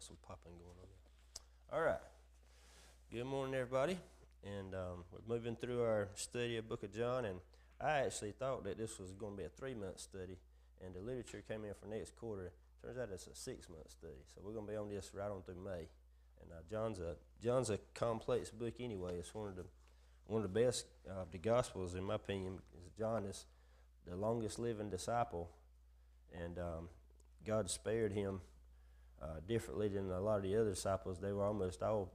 some popping going on there. All right. Good morning, everybody. And we're moving through our study of Book of John, and I actually thought that this was going to be a 3-month study, and the literature came in for next quarter. Turns out it's a 6-month study, so we're going to be on this right on through May. And John's a complex book anyway. It's one of the best of the Gospels, in my opinion, because John is the longest living disciple, and God spared him differently than a lot of the other disciples. They were almost all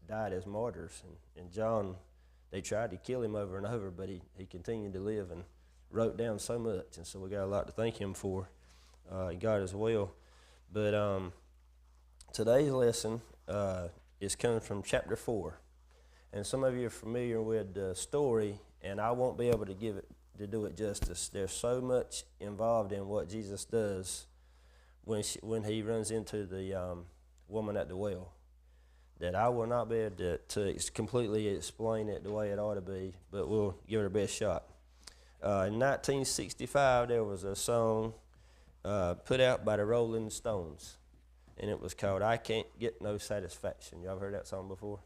died as martyrs, and John, they tried to kill him over and over, but he continued to live and wrote down so much, and so we got a lot to thank him for, God as well. But today's lesson is coming from chapter 4, and some of you are familiar with the story, and I won't be able to do it justice. There's so much involved in what Jesus does when he runs into the woman at the well that I will not be able to completely explain it the way it ought to be, but we'll give it our best shot. In 1965, there was a song put out by the Rolling Stones, and it was called "I Can't Get No Satisfaction." Y'all heard that song before?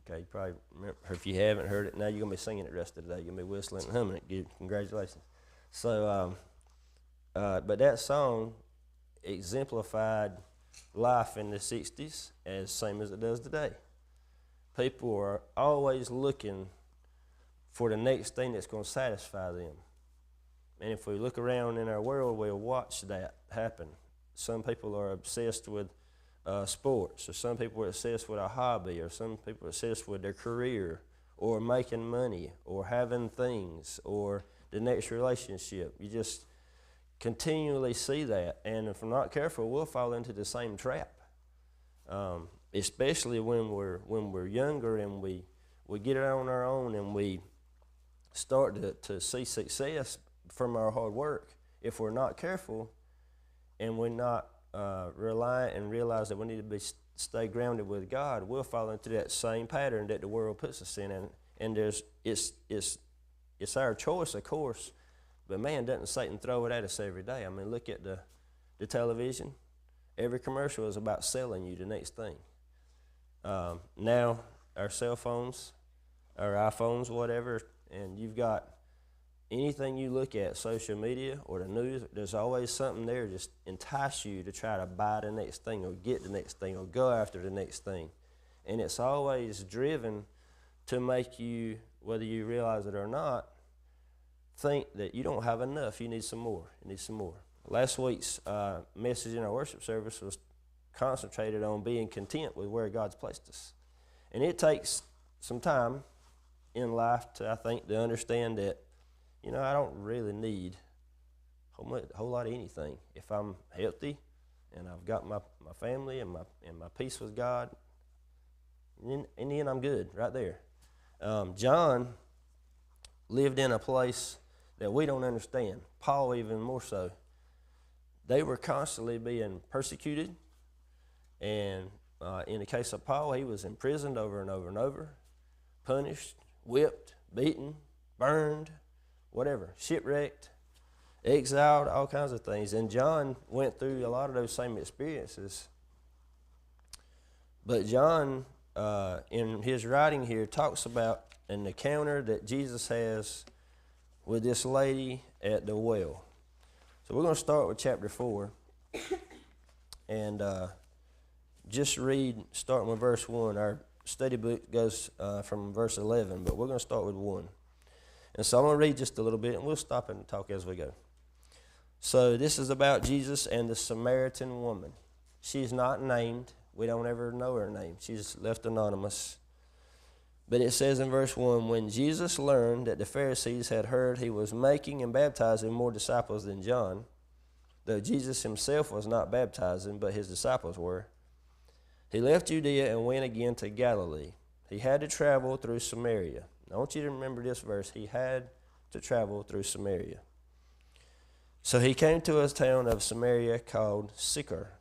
Okay, you probably remember. If you haven't heard it, now you're going to be singing it the rest of the day. You're going to be whistling and humming it. Good. Congratulations. So, but that song exemplified life in the 60s as same as it does today. People are always looking for the next thing that's going to satisfy them. And if we look around in our world, we'll watch that happen. Some people are obsessed with sports, or some people are obsessed with a hobby, or some people are obsessed with their career, or making money, or having things, or the next relationship. You just continually see that, and if we're not careful, we'll fall into the same trap. Especially when we're younger and we get it on our own and we start to see success from our hard work. If we're not careful and we're not reliant and realize that we need to stay grounded with God, we'll fall into that same pattern that the world puts us in. And it's our choice, of course. But man, doesn't Satan throw it at us every day? I mean, look at the television. Every commercial is about selling you the next thing. Now, our cell phones, our iPhones, whatever, and you've got anything you look at, social media or the news, there's always something there just entice you to try to buy the next thing or get the next thing or go after the next thing. And it's always driven to make you, whether you realize it or not, think that you don't have enough. You need some more. You need some more. Last week's message in our worship service was concentrated on being content with where God's placed us. And it takes some time in life I think, to understand that, I don't really need a whole lot of anything. If I'm healthy and I've got my family and my peace with God, in the end I'm good right there. John lived in a place that we don't understand. Paul even more so. They were constantly being persecuted, and in the case of Paul, he was imprisoned over and over and over, punished, whipped, beaten, burned, whatever, shipwrecked, exiled, all kinds of things. And John went through a lot of those same experiences. But John, in his writing here, talks about an encounter that Jesus has with this lady at the well. So we're going to start with chapter 4 and just read, starting with verse 1. Our study book goes from verse 11, but we're going to start with 1. And so I'm going to read just a little bit, and we'll stop and talk as we go. So this is about Jesus and the Samaritan woman. She's not named. We don't ever know her name. She's left anonymous. But it says in verse 1, when Jesus learned that the Pharisees had heard he was making and baptizing more disciples than John, though Jesus himself was not baptizing, but his disciples were, he left Judea and went again to Galilee. He had to travel through Samaria. I want you to remember this verse. He had to travel through Samaria. So he came to a town of Samaria called Sychar,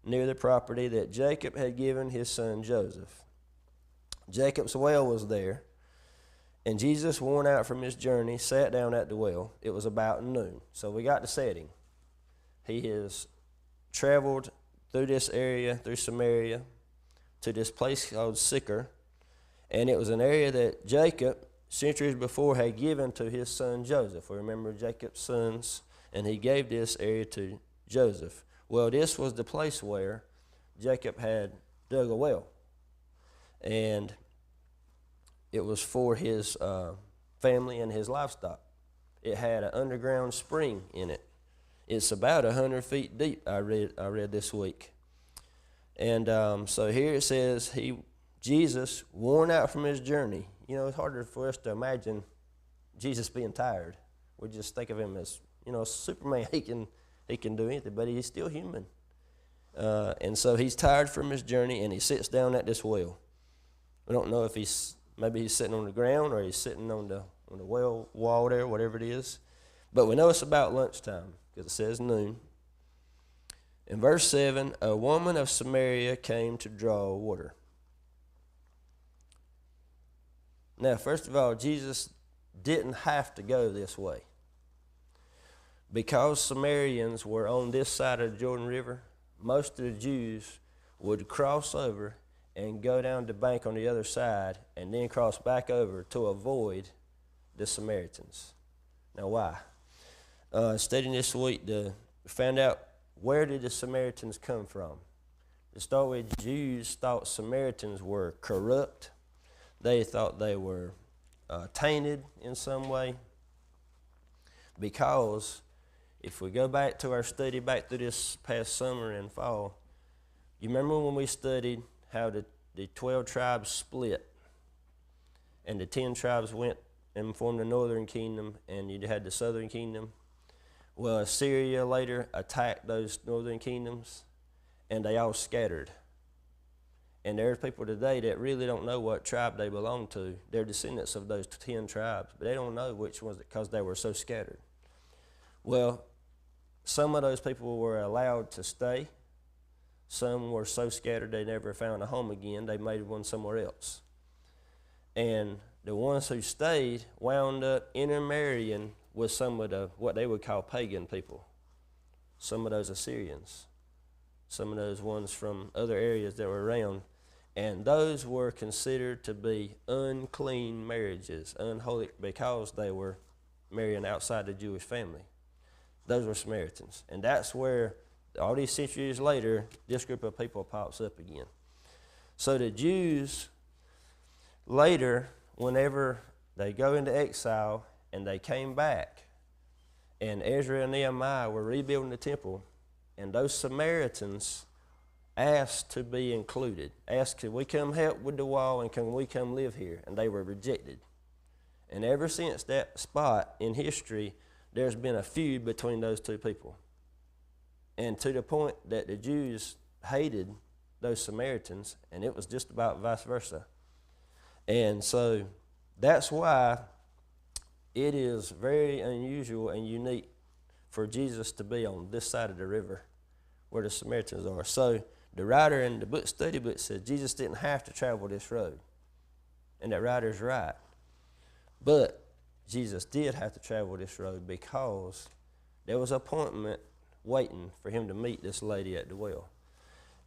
near the property that Jacob had given his son Joseph. Jacob's well was there, and Jesus, worn out from his journey, sat down at the well. It was about noon, so we got the setting. He has traveled through this area, through Samaria, to this place called Sychar. And it was an area that Jacob, centuries before, had given to his son Joseph. We remember Jacob's sons, and he gave this area to Joseph. Well, this was the place where Jacob had dug a well. And it was for his family and his livestock. It had an underground spring in it. It's about 100 feet deep, I read this week. And so here it says, Jesus, worn out from his journey. You know, it's harder for us to imagine Jesus being tired. We just think of him as, Superman. He can do anything, but he's still human. And so he's tired from his journey, and he sits down at this well. We don't know if maybe he's sitting on the ground or he's sitting on the well wall there, whatever it is. But we know it's about lunchtime because it says noon. In verse 7, a woman of Samaria came to draw water. Now, first of all, Jesus didn't have to go this way. Because Samaritans were on this side of the Jordan River, most of the Jews would cross over and go down the bank on the other side and then cross back over to avoid the Samaritans. Now, why? Studying this week, we found out, where did the Samaritans come from? To start with, Jews thought Samaritans were corrupt. They thought they were tainted in some way, because if we go back to our study back through this past summer and fall, you remember when we studied how the 12 tribes split and the 10 tribes went and formed the northern kingdom, and you had the southern kingdom? Well, Assyria later attacked those northern kingdoms, and they all scattered. And there's people today that really don't know what tribe they belong to. They're descendants of those 10 tribes, but they don't know which ones, because they were so scattered. Well, some of those people were allowed to stay. Some were so scattered they never found a home again. They made one somewhere else. And the ones who stayed wound up intermarrying with some of what they would call pagan people. Some of those Assyrians. Some of those ones from other areas that were around. And those were considered to be unclean marriages, unholy, because they were marrying outside the Jewish family. Those were Samaritans. And that's where, all these centuries later, this group of people pops up again. So the Jews, later, whenever they go into exile and they came back, and Ezra and Nehemiah were rebuilding the temple, and those Samaritans asked to be included, asked, can we come help with the wall and can we come live here? And they were rejected. And ever since that spot in history, there's been a feud between those two people. And to the point that the Jews hated those Samaritans, and it was just about vice versa. And so that's why it is very unusual and unique for Jesus to be on this side of the river where the Samaritans are. So the writer in the study book says Jesus didn't have to travel this road. And that writer's right. But Jesus did have to travel this road because there was an appointment waiting for him to meet this lady at the well.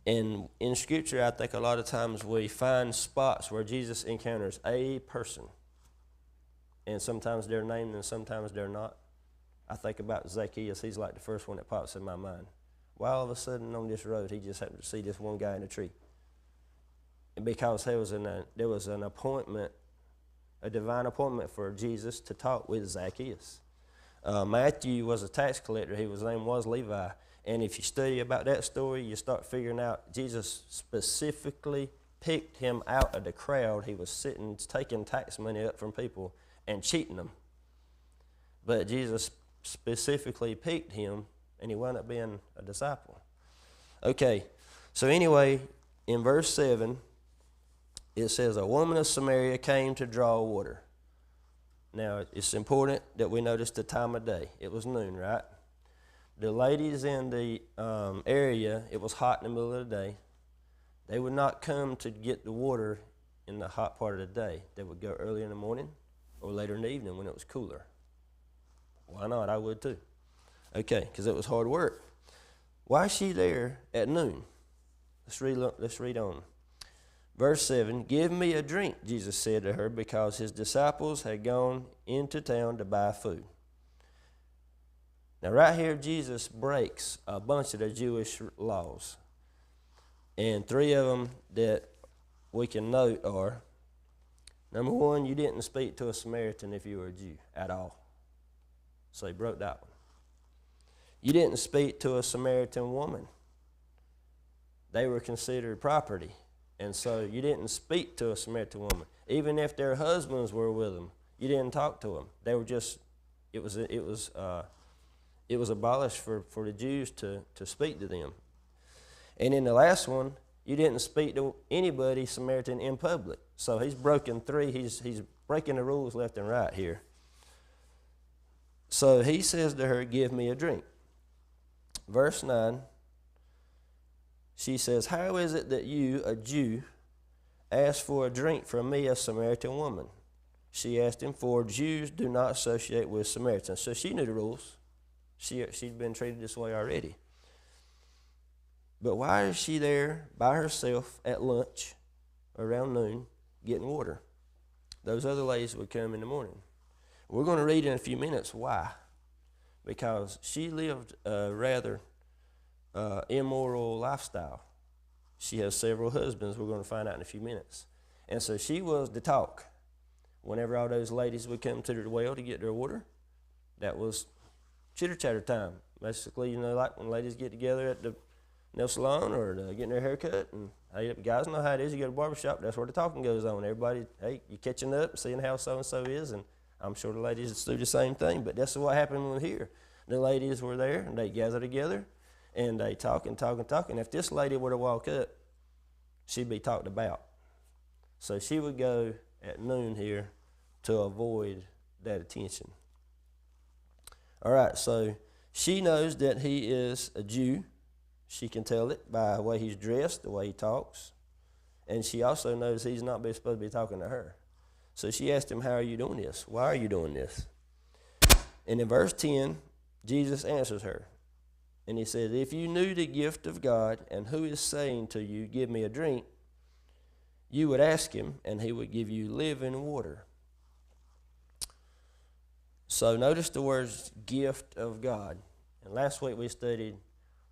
And in Scripture, I think a lot of times we find spots where Jesus encounters a person. And sometimes they're named and sometimes they're not. I think about Zacchaeus. He's like the first one that pops in my mind. Well, all of a sudden on this road, he just happened to see this one guy in a tree. And because there was an appointment, a divine appointment for Jesus to talk with Zacchaeus. Matthew was a tax collector. His name was Levi. And if you study about that story, you start figuring out Jesus specifically picked him out of the crowd. He was sitting, taking tax money up from people and cheating them. But Jesus specifically picked him, and he wound up being a disciple. Okay, so anyway, in verse 7, it says, a woman of Samaria came to draw water. Now, it's important that we notice the time of day. It was noon, right? The ladies in the area, it was hot in the middle of the day. They would not come to get the water in the hot part of the day. They would go early in the morning or later in the evening when it was cooler. Why not? I would too. Okay, because it was hard work. Why is she there at noon? Let's read on. Verse 7, give me a drink, Jesus said to her, because his disciples had gone into town to buy food. Now right here, Jesus breaks a bunch of the Jewish laws. And three of them that we can note are, number one, you didn't speak to a Samaritan if you were a Jew at all. So he broke that one. You didn't speak to a Samaritan woman. They were considered property. And so you didn't speak to a Samaritan woman. Even if their husbands were with them, you didn't talk to them. They were just, it was abolished for the Jews to speak to them. And in the last one, you didn't speak to anybody Samaritan in public. So he's broken three. He's breaking the rules left and right here. So he says to her, give me a drink. Verse 9, she says, how is it that you, a Jew, ask for a drink from me, a Samaritan woman? She asked him, for Jews do not associate with Samaritans. So she knew the rules. She'd been treated this way already. But why is she there by herself at lunch around noon getting water? Those other ladies would come in the morning. We're going to read in a few minutes why. Because she lived a rather immoral lifestyle. She has several husbands. We're going to find out in a few minutes. And so she was the talk. Whenever all those ladies would come to the well to get their water, that was chitter-chatter time. Basically, like when ladies get together at the nail salon or getting their hair cut. And hey, guys know how it is. You go to the barbershop, that's where the talking goes on. Everybody, hey, you're catching up, seeing how so-and-so is, and I'm sure the ladies do the same thing, but that's what happened when here. The ladies were there, and they gather together, and they talk and talk and talk. And if this lady were to walk up, she'd be talked about. So she would go at noon here to avoid that attention. All right, so she knows that he is a Jew. She can tell it by the way he's dressed, the way he talks. And she also knows he's not supposed to be talking to her. So she asked him, how are you doing this? Why are you doing this? And in verse 10, Jesus answers her. And he says, if you knew the gift of God and who is saying to you, give me a drink, you would ask him and he would give you living water. So notice the words gift of God. And last week we studied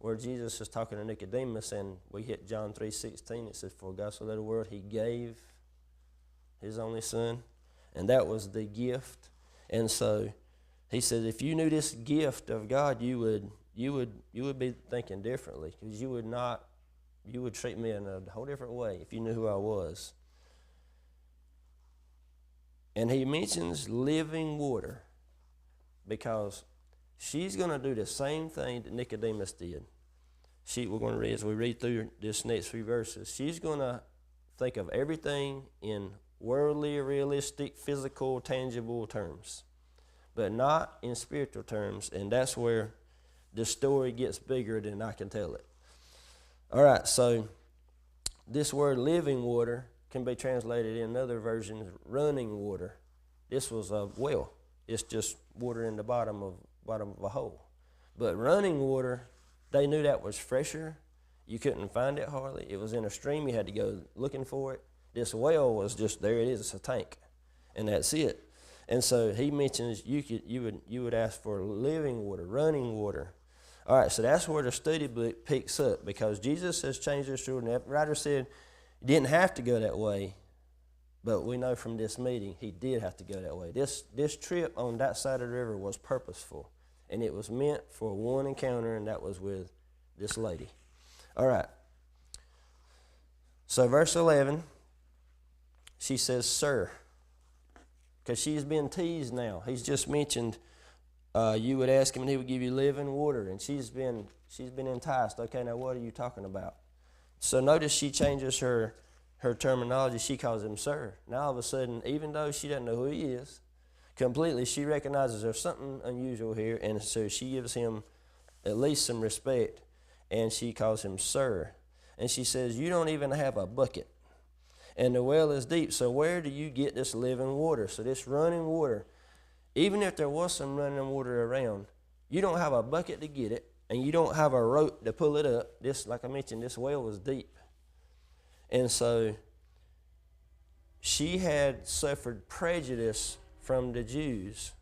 where Jesus is talking to Nicodemus, and we hit John 3:16. It says, for God so loved the world, he gave his only son. And that was the gift. And so he says, if you knew this gift of God, you would be thinking differently, because you would treat me in a whole different way if you knew who I was. And he mentions living water because she's going to do the same thing that Nicodemus did. We're going to read, as we read through this next few verses, she's going to think of everything in worldly, realistic, physical, tangible terms, but not in spiritual terms. And that's where the story gets bigger than I can tell it. All right, so this word living water can be translated in other versions, running water. This was a well. It's just water in the bottom of a hole. But running water, they knew that was fresher. You couldn't find it hardly. It was in a stream. You had to go looking for it. This well was just, there it is, it's a tank, and that's it. And so he mentions you would ask for living water, running water. All right, so that's where the study book picks up, because Jesus has changed this rule. And the writer said he didn't have to go that way, but we know from this meeting he did have to go that way. This trip on that side of the river was purposeful, and it was meant for one encounter, and that was with this lady. All right. So verse 11, she says, sir, because she's been teased now. He's just mentioned you would ask him and he would give you living water, and she's been enticed. Okay, now what are you talking about? So notice she changes her terminology. She calls him sir. Now all of a sudden, even though she doesn't know who he is completely, she recognizes there's something unusual here, and so she gives him at least some respect, and she calls him sir. And she says, you don't even have a bucket, and the well is deep, so where do you get this living water? So this running water, even if there was some running water around, you don't have a bucket to get it, and you don't have a rope to pull it up. This, like I mentioned, this well was deep. And so she had suffered prejudice from the Jews.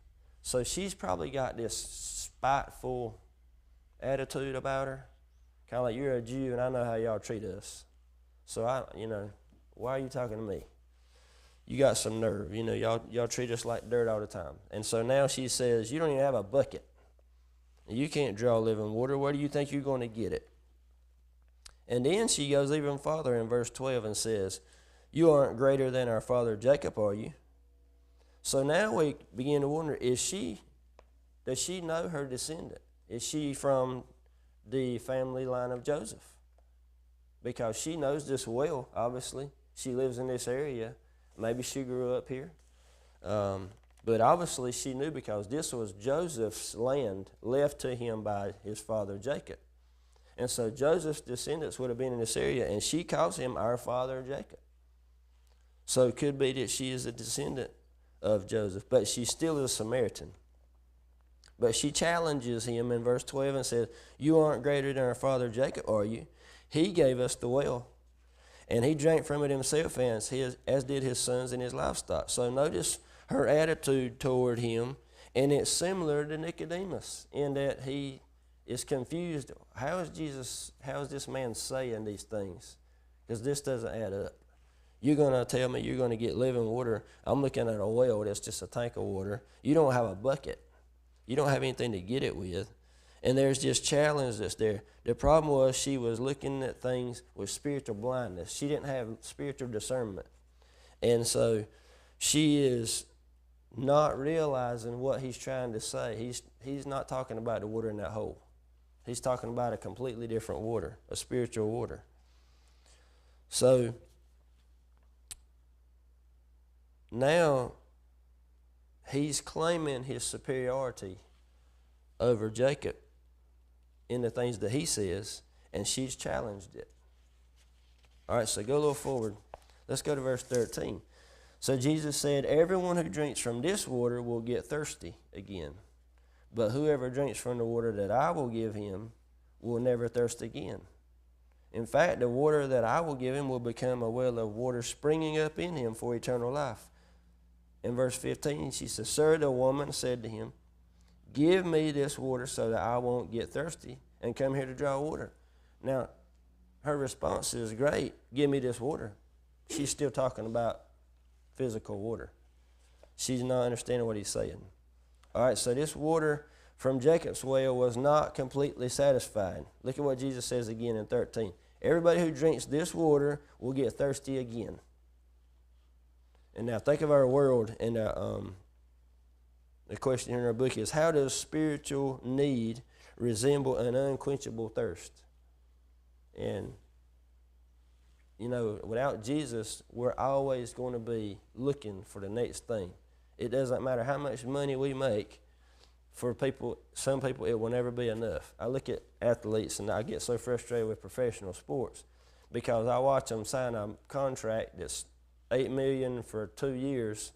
So she's probably got this spiteful attitude about her. Kind of like, you're a Jew and I know how y'all treat us. So why are you talking to me? You got some nerve. Y'all treat us like dirt all the time. And so now she says, you don't even have a bucket. You can't draw living water. Where do you think you're going to get it? And then she goes even farther in verse 12 and says, you aren't greater than our father Jacob, are you? So now we begin to wonder, does she know her descendant? Is she from the family line of Joseph? Because she knows this well, obviously. She lives in this area. Maybe she grew up here. But obviously she knew, because this was Joseph's land left to him by his father Jacob. And so Joseph's descendants would have been in this area, and she calls him our father Jacob. So it could be that she is a descendant of Joseph, but she still is a Samaritan. But she challenges him in verse 12 and says, you aren't greater than our father Jacob, are you? He gave us the well, and he drank from it himself, as did his sons and his livestock. So notice her attitude toward him, and it's similar to Nicodemus in that he is confused. How is this man saying these things? Because this doesn't add up. You're going to tell me you're going to get living water. I'm looking at a well that's just a tank of water. You don't have a bucket. You don't have anything to get it with. And there's this challenge that's there. The problem was she was looking at things with spiritual blindness. She didn't have spiritual discernment. And so she is not realizing what he's trying to say. He's not talking about the water in that hole. He's talking about a completely different water, a spiritual water. So now he's claiming his superiority over Jacob in the things that he says, and she's challenged it. All right, so go a little forward. Let's go to verse 13. So Jesus said, everyone who drinks from this water will get thirsty again. But whoever drinks from the water that I will give him will never thirst again. In fact, the water that I will give him will become a well of water springing up in him for eternal life. In verse 15, she says, sir, the woman said to him, give me this water so that I won't get thirsty and come here to draw water. Now, her response is, great, give me this water. She's still talking about physical water. She's not understanding what he's saying. All right, so this water from Jacob's well was not completely satisfying. Look at what Jesus says again in 13. Everybody who drinks this water will get thirsty again. And now think of our world, and the question here in our book is, how does spiritual need resemble an unquenchable thirst? And, without Jesus, we're always going to be looking for the next thing. It doesn't matter how much money we make. For some people, it will never be enough. I look at athletes, and I get so frustrated with professional sports because I watch them sign a contract that's $8 million for 2 years,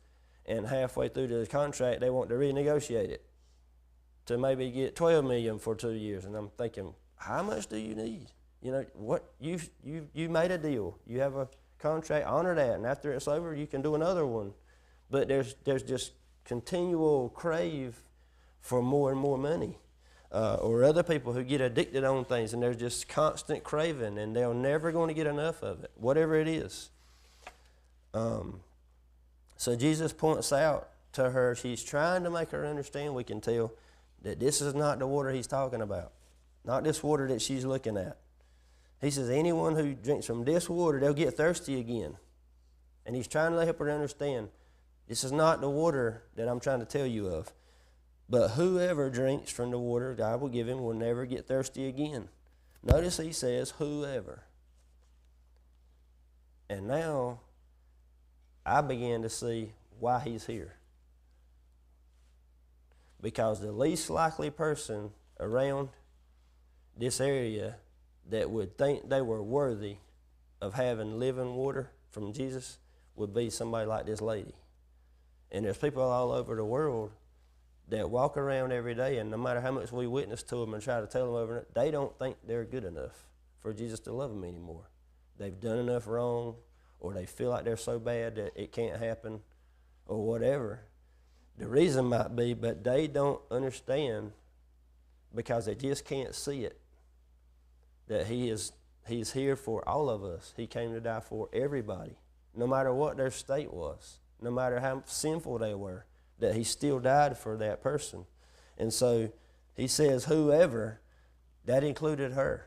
and halfway through the contract, they want to renegotiate it to maybe get $12 million for 2 years. And I'm thinking, how much do you need? What you made a deal. You have a contract, honor that, and after it's over, you can do another one. But there's just continual crave for more and more money. Or other people who get addicted on things, and there's just constant craving, and they're never going to get enough of it, whatever it is. So Jesus points out to her, she's trying to make her understand, we can tell, that this is not the water he's talking about. Not this water that she's looking at. He says, anyone who drinks from this water, they'll get thirsty again. And he's trying to help her understand, this is not the water that I'm trying to tell you of. But whoever drinks from the water God will give him will never get thirsty again. Notice he says, whoever. And now, I began to see why he's here. Because the least likely person around this area that would think they were worthy of having living water from Jesus would be somebody like this lady. And there's people all over the world that walk around every day, and no matter how much we witness to them and try to tell them over it, they don't think they're good enough for Jesus to love them anymore. they've done enough wrong, or they feel like they're so bad that it can't happen, or whatever. The reason might be, but they don't understand because they just can't see it, that he's here for all of us. He came to die for everybody, no matter what their state was, no matter how sinful they were, that he still died for that person. And so he says, whoever, that included her.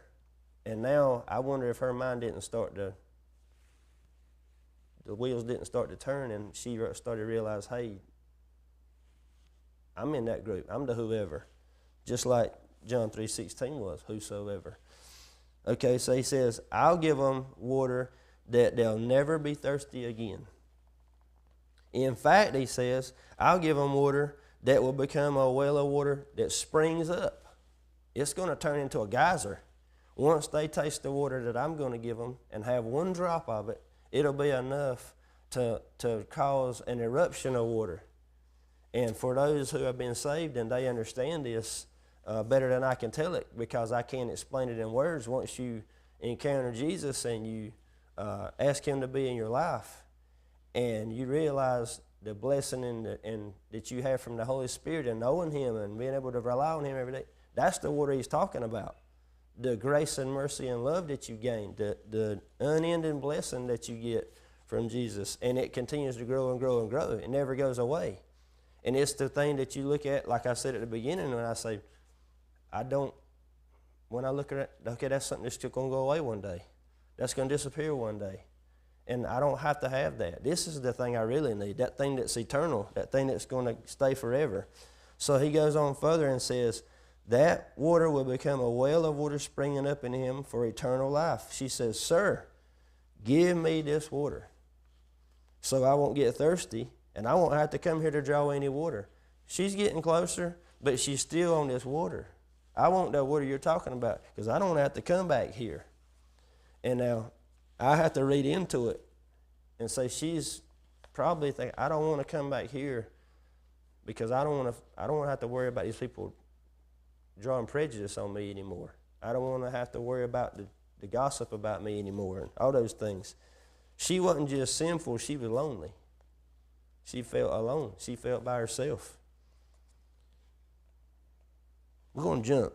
And now I wonder if her mind the wheels didn't start to turn, and she started to realize, hey, I'm in that group. I'm the whoever. Just like John 3:16 was, whosoever. Okay, so he says, I'll give them water that they'll never be thirsty again. In fact, he says, I'll give them water that will become a well of water that springs up. It's going to turn into a geyser. Once they taste the water that I'm going to give them and have one drop of it, it'll be enough to cause an eruption of water. And for those who have been saved and they understand this better than I can tell it, because I can't explain it in words, once you encounter Jesus and you ask him to be in your life and you realize the blessing and that you have from the Holy Spirit and knowing him and being able to rely on him every day, that's the water he's talking about. The grace and mercy and love that you gain, the unending blessing that you get from Jesus, and it continues to grow and grow and grow. It never goes away. And it's the thing that you look at, like I said at the beginning, when I say, when I look at it, okay, that's something that's going to go away one day. That's going to disappear one day. And I don't have to have that. This is the thing I really need, that thing that's eternal, that thing that's going to stay forever. So he goes on further and says, that water will become a well of water springing up in him for eternal life. She says, sir, give me this water so I won't get thirsty and I won't have to come here to draw any water. She's getting closer, but she's still on this water. I want that water you're talking about because I don't have to come back here. And now I have to read into it and say she's probably thinking, I don't want to come back here because I don't want to have to worry about these people drawing prejudice on me anymore. I don't want to have to worry about the gossip about me anymore and all those things. She wasn't just sinful, she was lonely. She felt alone. She felt by herself. We're going to jump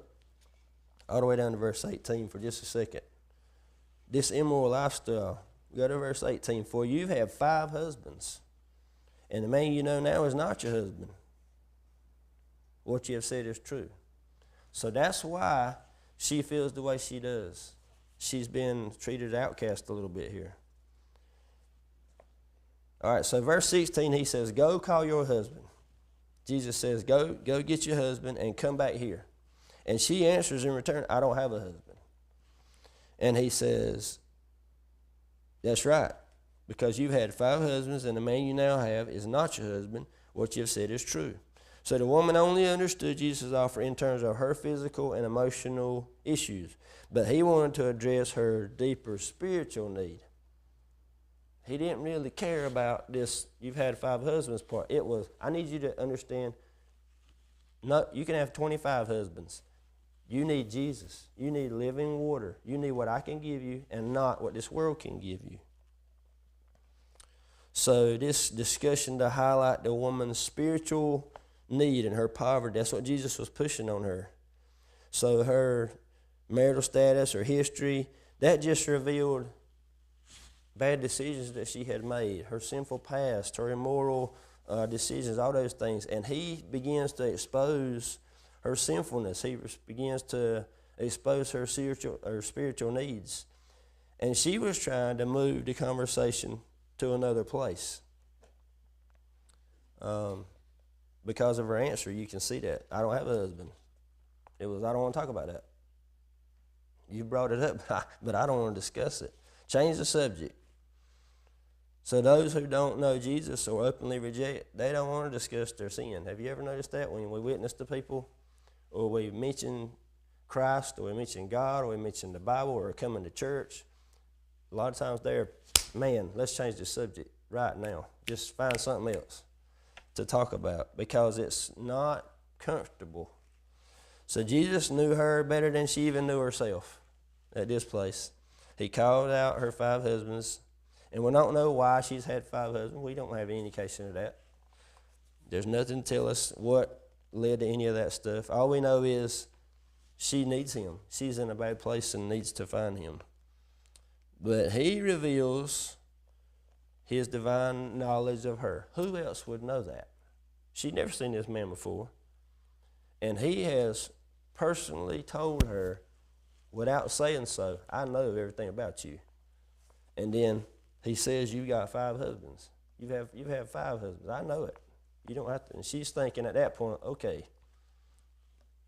all the way down to verse 18 for just a second. This immoral lifestyle. Go to verse 18. For you have 5 husbands, and the man you know now is not your husband. What you have said is true. So that's why she feels the way she does. She's been treated outcast a little bit here. All right, so verse 16, he says, go call your husband. Jesus says, go get your husband and come back here. And she answers in return, I don't have a husband. And he says, that's right, because you've had 5 husbands and the man you now have is not your husband. What you've said is true. So the woman only understood Jesus' offer in terms of her physical and emotional issues, but he wanted to address her deeper spiritual need. He didn't really care about this, you've had 5 husbands part. It was, I need you to understand, no, you can have 25 husbands. You need Jesus. You need living water. You need what I can give you and not what this world can give you. So this discussion to highlight the woman's spiritual need and her poverty, that's what Jesus was pushing on her. So her marital status, her history, that just revealed bad decisions that she had made, her sinful past, her immoral decisions, all those things. And he begins to expose her sinfulness. He begins to expose her spiritual needs. And she was trying to move the conversation to another place. Because of her answer, you can see that. I don't have a husband. It was, I don't want to talk about that. You brought it up, but I don't want to discuss it. Change the subject. So those who don't know Jesus or openly reject, they don't want to discuss their sin. Have you ever noticed that when we witness to people, or we mention Christ, or we mention God, or we mention the Bible, or coming to church? A lot of times they're, man, let's change the subject right now. Just find something else to talk about because it's not comfortable. So Jesus knew her better than she even knew herself at this place. He called out her 5 husbands, and we don't know why she's had 5 husbands. We don't have any indication of that. There's nothing to tell us what led to any of that stuff. All we know is she needs him. She's in a bad place and needs to find him. But he reveals his divine knowledge of her. Who else would know that? She'd never seen this man before. And he has personally told her, without saying so, I know everything about you. And then he says, you got 5 husbands. You've had 5 husbands. I know it. You don't have to. And she's thinking at that point, okay,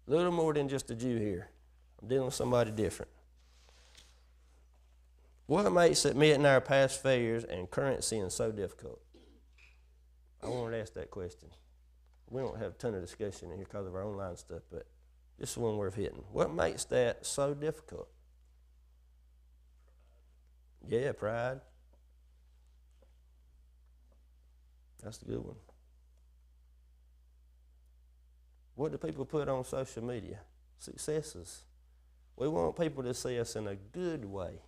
a little more than just a Jew here. I'm dealing with somebody different. What makes admitting our past failures and current sin so difficult? I wanted to ask that question. We don't have a ton of discussion in here because of our online stuff, but this is one worth hitting. What makes that so difficult? Yeah, pride. That's a good one. What do people put on social media? Successes. We want people to see us in a good way.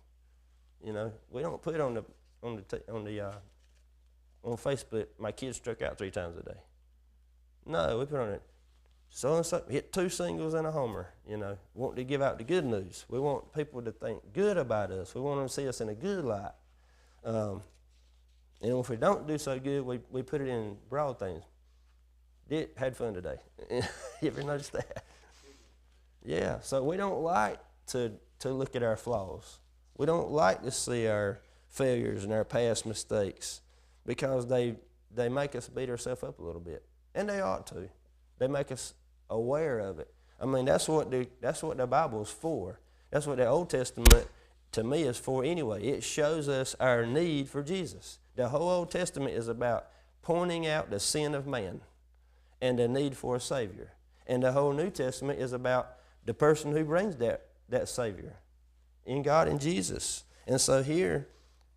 You know, we don't put on Facebook, my kids struck out 3 times a day. No, we put on it, so and so hit 2 singles and a homer. You know, want to give out the good news. We want people to think good about us. We want them to see us in a good light. And if we don't do so good, we put it in broad things. Had fun today. You ever notice that? Yeah, so we don't like to look at our flaws. We don't like to see our failures and our past mistakes because they make us beat ourselves up a little bit. And they ought to. They make us aware of it. I mean, that's what the Bible's for. That's what the Old Testament, to me, is for anyway. It shows us our need for Jesus. The whole Old Testament is about pointing out the sin of man and the need for a Savior. And the whole New Testament is about the person who brings that Savior in God and Jesus. And so here,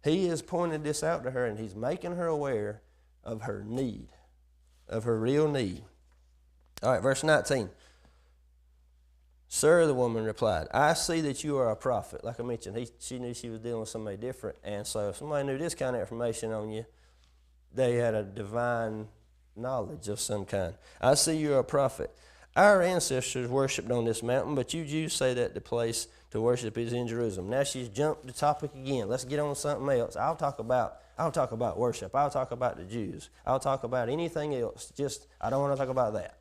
he has pointed this out to her, and he's making her aware of her need, of her real need. All right, verse 19. Sir, the woman replied, I see that you are a prophet. Like I mentioned, she knew she was dealing with somebody different. And so if somebody knew this kind of information on you, they had a divine knowledge of some kind. I see you're a prophet. Our ancestors worshipped on this mountain, but you Jews say that the place to worship is in Jerusalem. Now she's jumped the topic again. Let's get on something else. I'll talk about worship. I'll talk about the Jews. I'll talk about anything else. I don't want to talk about that.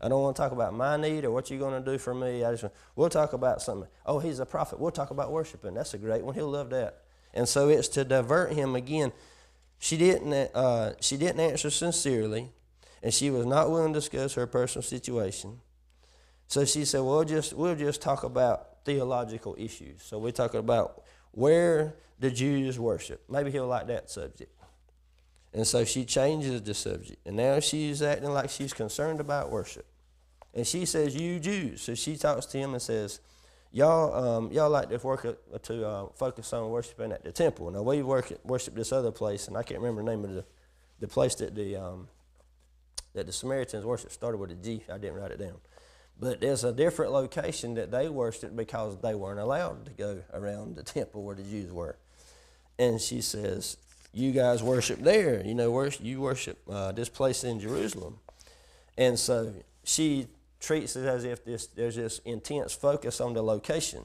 I don't want to talk about my need or what you're going to do for me. We'll talk about something. Oh, he's a prophet. We'll talk about worshiping. That's a great one. He'll love that. And so it's to divert him again. She didn't answer sincerely, and she was not willing to discuss her personal situation. So she said, well, we'll just talk about theological issues. So we're talking about where the Jews worship. Maybe he'll like that subject. And so she changes the subject. And now she's acting like she's concerned about worship. And she says, you Jews. So she talks to him and says, y'all like to focus on worshiping at the temple. Now we worship this other place, and I can't remember the name of the place that the Samaritans worship. Started with a G. I didn't write it down. But there's a different location that they worshiped because they weren't allowed to go around the temple where the Jews were. And she says, you guys worship there. You know, you worship this place in Jerusalem. And so she treats it as if there's this intense focus on the location.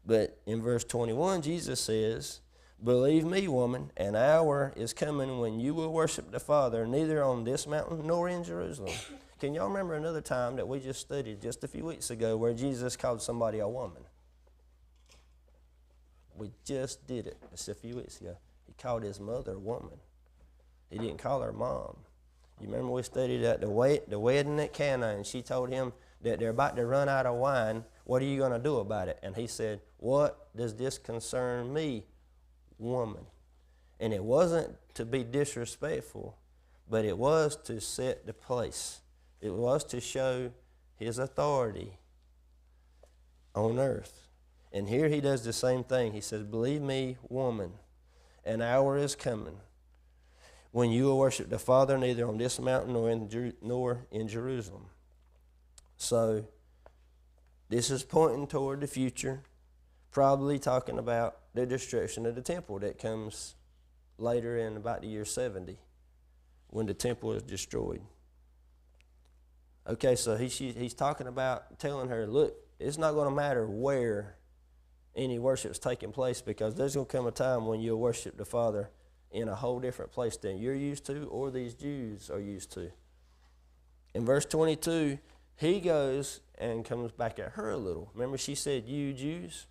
But in verse 21, Jesus says, believe me, woman, an hour is coming when you will worship the Father neither on this mountain nor in Jerusalem. Can y'all remember another time that we just studied just a few weeks ago where Jesus called somebody a woman? We just did it just a few weeks ago. He called his mother a woman. He didn't call her mom. You remember we studied at the wedding at Cana, and she told him that they're about to run out of wine. What are you going to do about it? And he said, what does this concern me, woman? And it wasn't to be disrespectful, but it was to set the place. It was to show his authority on earth. And here he does the same thing. He says, believe me, woman, an hour is coming when you will worship the Father neither on this mountain nor in Jerusalem. So this is pointing toward the future, probably talking about the destruction of the temple that comes later in about the year 70 when the temple is destroyed. Okay, so he's talking about telling her, look, it's not going to matter where any worship's taking place, because there's going to come a time when you'll worship the Father in a whole different place than you're used to or these Jews are used to. In verse 22, he goes and comes back at her a little. Remember, she said, you Jews.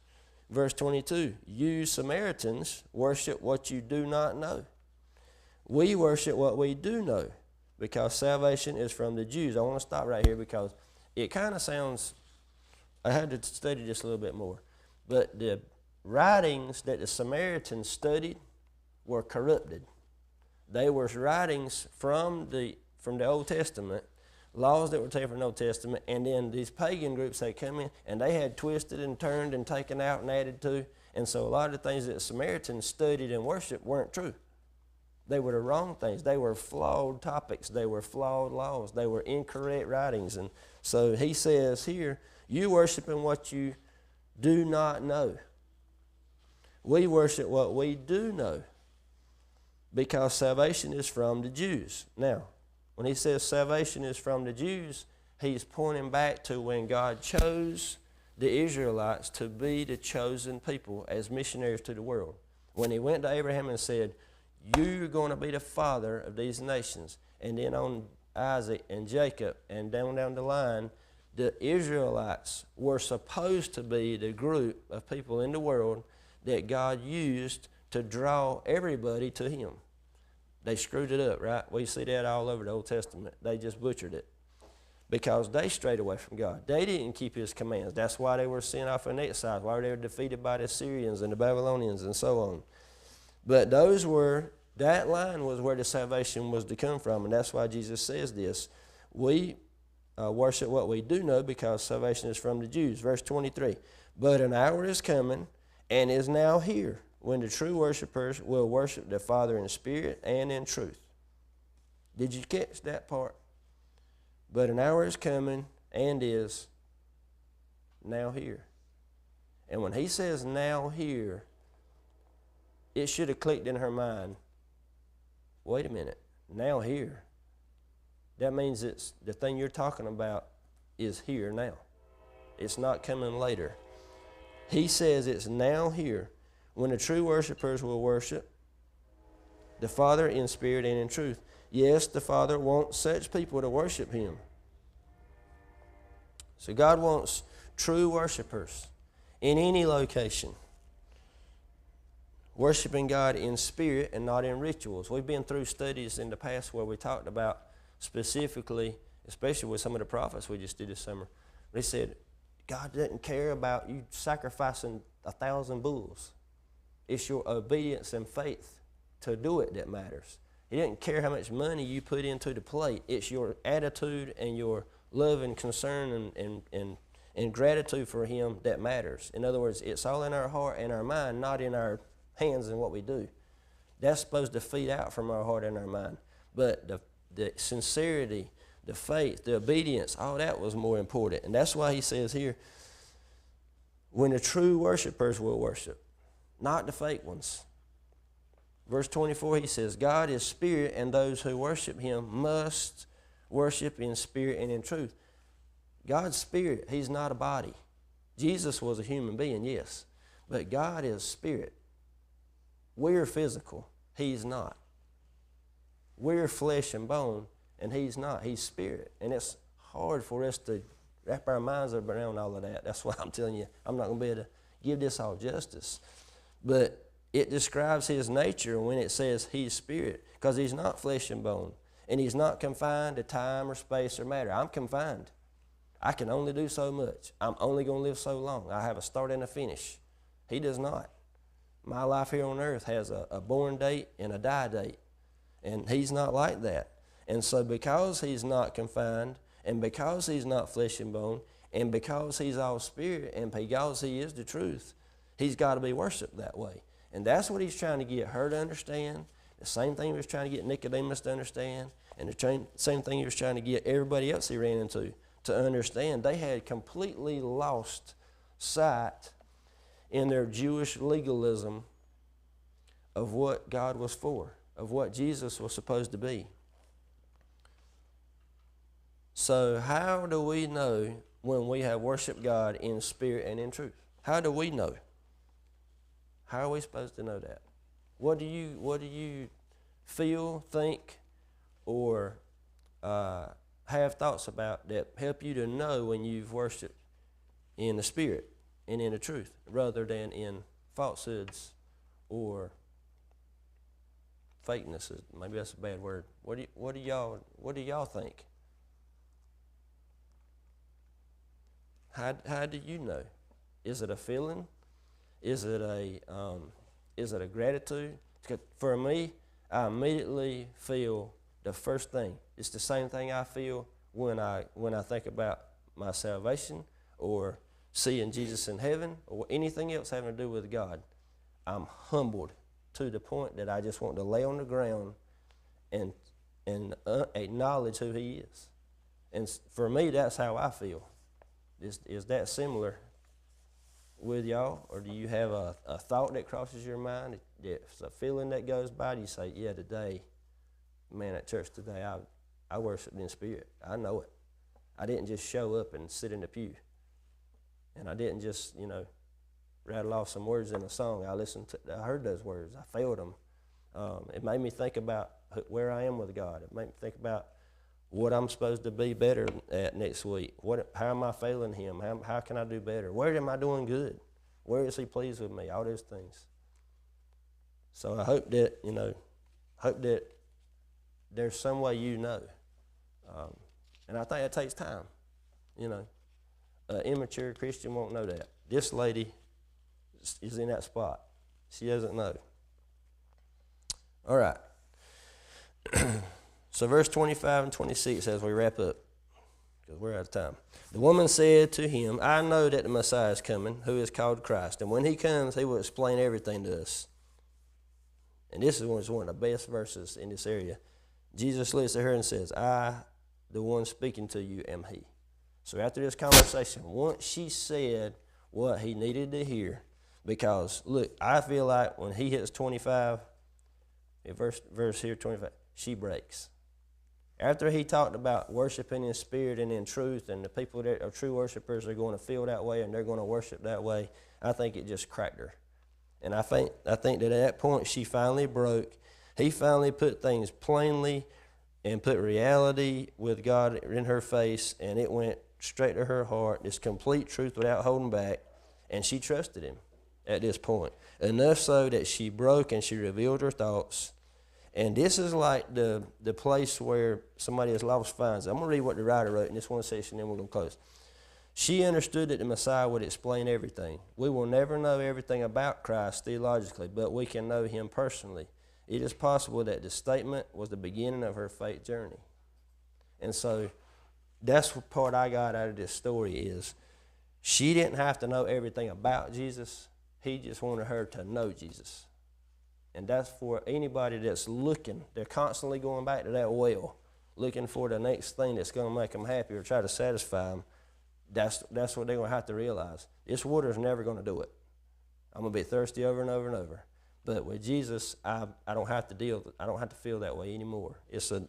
Verse 22, you Samaritans worship what you do not know. We worship what we do know, because salvation is from the Jews. I want to stop right here because it kind of sounds, I had to study this a little bit more, but the writings that the Samaritans studied were corrupted. They were writings from the Old Testament, laws that were taken from the Old Testament, and then these pagan groups had come in and they had twisted and turned and taken out and added to. And so a lot of the things that the Samaritans studied and worshiped weren't true. They were the wrong things. They were flawed topics. They were flawed laws. They were incorrect writings. And so he says here, you worshiping what you do not know. We worship what we do know, because salvation is from the Jews. Now, when he says salvation is from the Jews, he's pointing back to when God chose the Israelites to be the chosen people as missionaries to the world. When he went to Abraham and said, you're going to be the father of these nations. And then on Isaac and Jacob and down the line, the Israelites were supposed to be the group of people in the world that God used to draw everybody to him. They screwed it up, right? We see that all over the Old Testament. They just butchered it because they strayed away from God. They didn't keep his commands. That's why they were sent off in exile, why they were defeated by the Assyrians and the Babylonians and so on. But that line was where the salvation was to come from, and that's why Jesus says this. We worship what we do know, because salvation is from the Jews. Verse 23, but an hour is coming and is now here, when the true worshipers will worship the Father in spirit and in truth. Did you catch that part? But an hour is coming and is now here. And when he says now here, it should have clicked in her mind, wait a minute, now here. That means it's the thing you're talking about is here now. It's not coming later. He says it's now here, when the true worshipers will worship the Father in spirit and in truth. Yes, the Father wants such people to worship him. So God wants true worshipers in any location, worshiping God in spirit and not in rituals. We've been through studies in the past where we talked about specifically, especially with some of the prophets we just did this summer. They said, God doesn't care about you sacrificing 1,000 bulls. It's your obedience and faith to do it that matters. He doesn't care how much money you put into the plate. It's your attitude and your love and concern and gratitude for him that matters. In other words, it's all in our heart and our mind, not in our hands and what we do. That's supposed to feed out from our heart and our mind. But the sincerity, the faith, the obedience, all that was more important. And that's why he says here, when the true worshipers will worship, not the fake ones. Verse 24, he says, God is spirit, and those who worship him must worship in spirit and in truth. God's spirit, he's not a body. Jesus was a human being, yes, but God is spirit. We're physical, he's not. We're flesh and bone, and he's not. He's spirit, and it's hard for us to wrap our minds around all of that. That's why I'm telling you, I'm not going to be able to give this all justice. But it describes his nature when it says he's spirit, because he's not flesh and bone, and he's not confined to time or space or matter. I'm confined. I can only do so much. I'm only going to live so long. I have a start and a finish. He does not. My life here on earth has a born date and a die date, and he's not like that. And so because he's not confined, and because he's not flesh and bone, and because he's all spirit, and because he is the truth, he's got to be worshiped that way. And that's what he's trying to get her to understand. The same thing he was trying to get Nicodemus to understand. And the same thing he was trying to get everybody else he ran into to understand. They had completely lost sight in their Jewish legalism of what God was for, of what Jesus was supposed to be. So how do we know when we have worshiped God in spirit and in truth? How do we know? How are we supposed to know that? What do you feel, think, or have thoughts about that help you to know when you've worshiped in the spirit and in the truth, rather than in falsehoods or fakeness? Maybe that's a bad word. What do y'all think? How do you know? Is it a feeling? Is it a gratitude? For me, I immediately feel the first thing. It's the same thing I feel when I think about my salvation or seeing Jesus in heaven or anything else having to do with God. I'm humbled to the point that I just want to lay on the ground and acknowledge who He is. And for me, that's how I feel. Is that similar with y'all? Or do you have a thought that crosses your mind? It's a feeling that goes by? Do you say, yeah, today, man, at church today, I worshiped in spirit. I know it. I didn't just show up and sit in the pew. And I didn't just, rattle off some words in a song. I heard those words. I felt them. It made me think about where I am with God. It made me think about what I'm supposed to be better at next week. How am I failing Him? How can I do better? Where am I doing good? Where is He pleased with me? All those things. So I hope that there's some way and I think it takes time. An immature Christian won't know that. This lady is in that spot. She doesn't know. All right. So verse 25 and 26 as we wrap up, because we're out of time. The woman said to him, I know that the Messiah is coming, who is called Christ. And when He comes, He will explain everything to us. And this is one of the best verses in this area. Jesus looks at her and says, I, the one speaking to you, am He. So after this conversation, once she said what he needed to hear, because, look, I feel like when he hits 25, verse here, 25, she breaks. After he talked about worshiping in spirit and in truth, and the people that are true worshipers are going to feel that way and they're going to worship that way, I think it just cracked her. And I think that at that point she finally broke. He finally put things plainly and put reality with God in her face, and it went straight to her heart, this complete truth without holding back, and she trusted Him at this point. Enough so that she broke and she revealed her thoughts. And this is like the place where somebody has lost finds. I'm going to read what the writer wrote in this one section, then we're going to close. She understood that the Messiah would explain everything. We will never know everything about Christ theologically, but we can know Him personally. It is possible that the statement was the beginning of her faith journey. And so that's what part I got out of this story is she didn't have to know everything about Jesus. He just wanted her to know Jesus. And that's for anybody that's looking. They're constantly going back to that well, looking for the next thing that's going to make them happy or try to satisfy them. That's what they're going to have to realize. This water is never going to do it. I'm going to be thirsty over and over and over. But with Jesus, I don't have to I don't have to feel that way anymore. It's a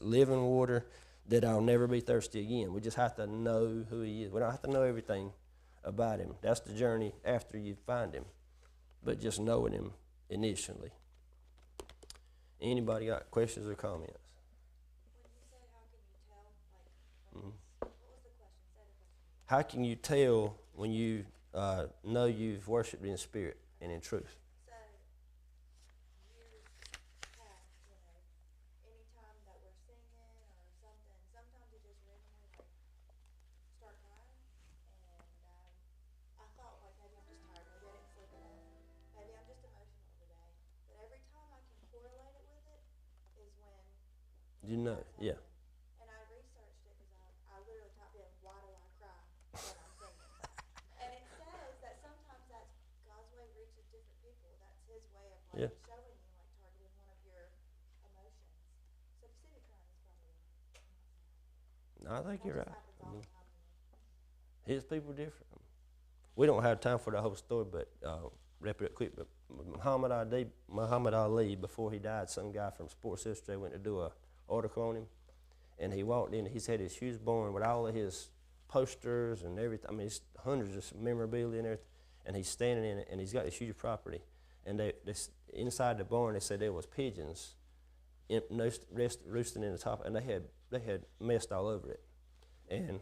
living water that I'll never be thirsty again. We just have to know who He is. We don't have to know everything about Him. That's the journey after you find Him. But just knowing Him initially. Anybody got questions or comments? When you said how can you tell, what was the question? Say the question. How can you tell when you know you've worshipped in spirit and in truth? So, years past, anytime that we're singing or something, sometimes it just randomly start crying, and I thought maybe I'm just tired, maybe I didn't sleep enough, maybe I'm just emotional today. But every time I can correlate it with it is when Yeah. And I researched it because I literally typed in, why do I cry when I'm singing? And it says that sometimes that's God's way reaches different people. That's His way of showing you, targeting one of your emotions. So if you see me crying, it's probably No, I think you're right. happens all the time to me. His people are different. we don't have time for the whole story, but wrap it up quick. But Muhammad Ali, before he died, some guy from Sports Illustrated went to do a article on him, and he walked in. He's had his huge barn with all of his posters and everything. I mean, it's hundreds of memorabilia and everything. And he's standing in it, and he's got this huge property. And inside the barn, they said there was pigeons roosting in the top, and they had messed all over it. And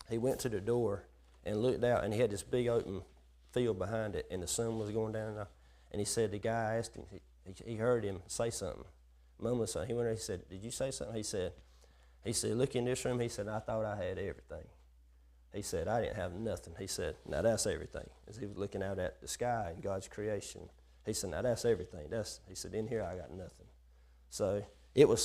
he went to the door and looked out, and he had this big open field behind it, and the sun was going down. And he said, the guy asked him, he heard him say something, mumble something. He went there, he said, did you say something? He said, look in this room. He said, I thought I had everything. He said, I didn't have nothing. He said, now that's everything. As he was looking out at the sky and God's creation, he said, now that's everything. He said, in here I got nothing. So it was